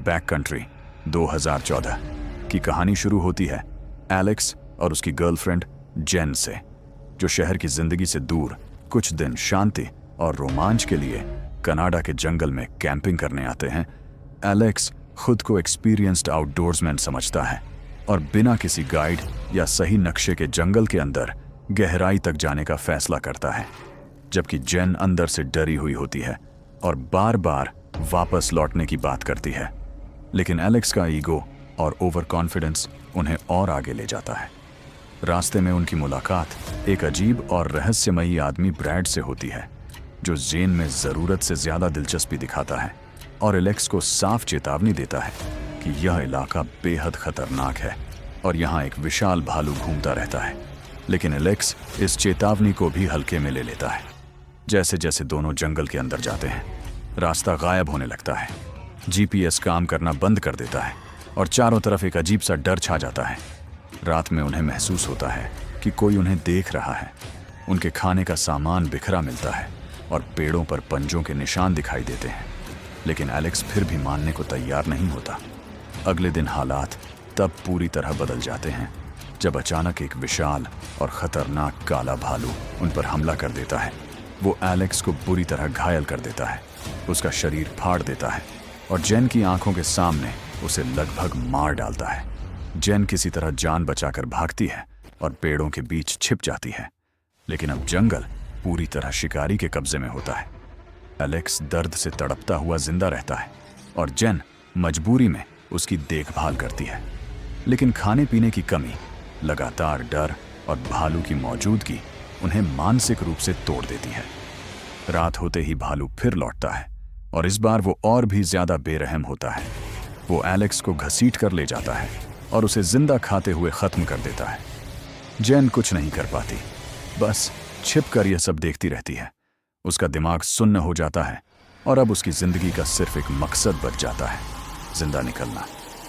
Back country 2014 की कहानी शुरू होती है एलेक्स और उसकी गर्लफ्रेंड जेन से, जो शहर की जिंदगी से दूर कुछ दिन शांति और रोमांच के लिए कनाडा के जंगल में कैंपिंग करने आते हैं। एलेक्स खुद को एक्सपीरियंस्ड आउटडोर्समैन समझता है और बिना किसी गाइड या सही नक्शे के जंगल के अंदर गहराई तक जाने का फैसला करता है, जबकि जेन अंदर से डरी हुई होती है और बार बार वापस लौटने की बात करती है। लेकिन एलेक्स का ईगो और ओवर कॉन्फिडेंस उन्हें और आगे ले जाता है। रास्ते में उनकी मुलाकात एक अजीब और रहस्यमयी आदमी ब्रैड से होती है, जो जेन में ज़रूरत से ज़्यादा दिलचस्पी दिखाता है और एलेक्स को साफ चेतावनी देता है कि यह इलाका बेहद खतरनाक है और यहाँ एक विशाल भालू घूमता रहता है। लेकिन एलेक्स इस चेतावनी को भी हल्के में ले लेता है। जैसे जैसे दोनों जंगल के अंदर जाते हैं, रास्ता गायब होने लगता है, जीपीएस काम करना बंद कर देता है और चारों तरफ एक अजीब सा डर छा जाता है। रात में उन्हें महसूस होता है कि कोई उन्हें देख रहा है। उनके खाने का सामान बिखरा मिलता है और पेड़ों पर पंजों के निशान दिखाई देते हैं। लेकिन एलेक्स फिर भी मानने को तैयार नहीं होता। अगले दिन हालात तब पूरी तरह बदल जाते हैं जब अचानक एक विशाल और खतरनाक काला भालू उन पर हमला कर देता है। वो एलेक्स को बुरी तरह घायल कर देता है, उसका शरीर फाड़ देता है और जेन की आंखों के सामने उसे लगभग मार डालता है। जेन किसी तरह जान बचाकर भागती है और पेड़ों के बीच छिप जाती है। लेकिन अब जंगल पूरी तरह शिकारी के कब्जे में होता है। एलेक्स दर्द से तड़पता हुआ जिंदा रहता है और जेन मजबूरी में उसकी देखभाल करती है। लेकिन खाने पीने की कमी, लगातार डर और भालू की मौजूदगी उन्हें मानसिक रूप से तोड़ देती है। रात होते ही भालू फिर लौटता है और इस बार वो और भी ज्यादा बेरहम होता है। वो एलेक्स को घसीट कर ले जाता है और उसे जिंदा खाते हुए खत्म कर देता है। जेन कुछ नहीं कर पाती, बस छिपकर यह सब देखती रहती है। उसका दिमाग सुन्न हो जाता है और अब उसकी जिंदगी का सिर्फ एक मकसद बच जाता है, जिंदा निकलना।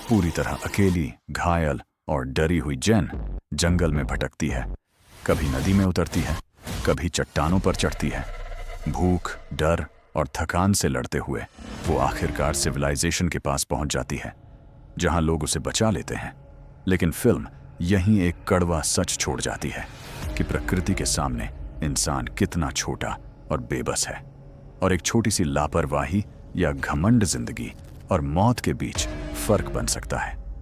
पूरी तरह अकेली, घायल और डरी हुई जेन जंगल में भटकती है। कभी नदी में उतरती है, कभी चट्टानों पर चढ़ती है। भूख, डर और थकान से लड़ते हुए वो आखिरकार सिविलाइजेशन के पास पहुंच जाती है, जहां लोग उसे बचा लेते हैं। लेकिन फिल्म यहीं एक कड़वा सच छोड़ जाती है कि प्रकृति के सामने इंसान कितना छोटा और बेबस है, और एक छोटी सी लापरवाही या घमंड जिंदगी और मौत के बीच फर्क बन सकता है।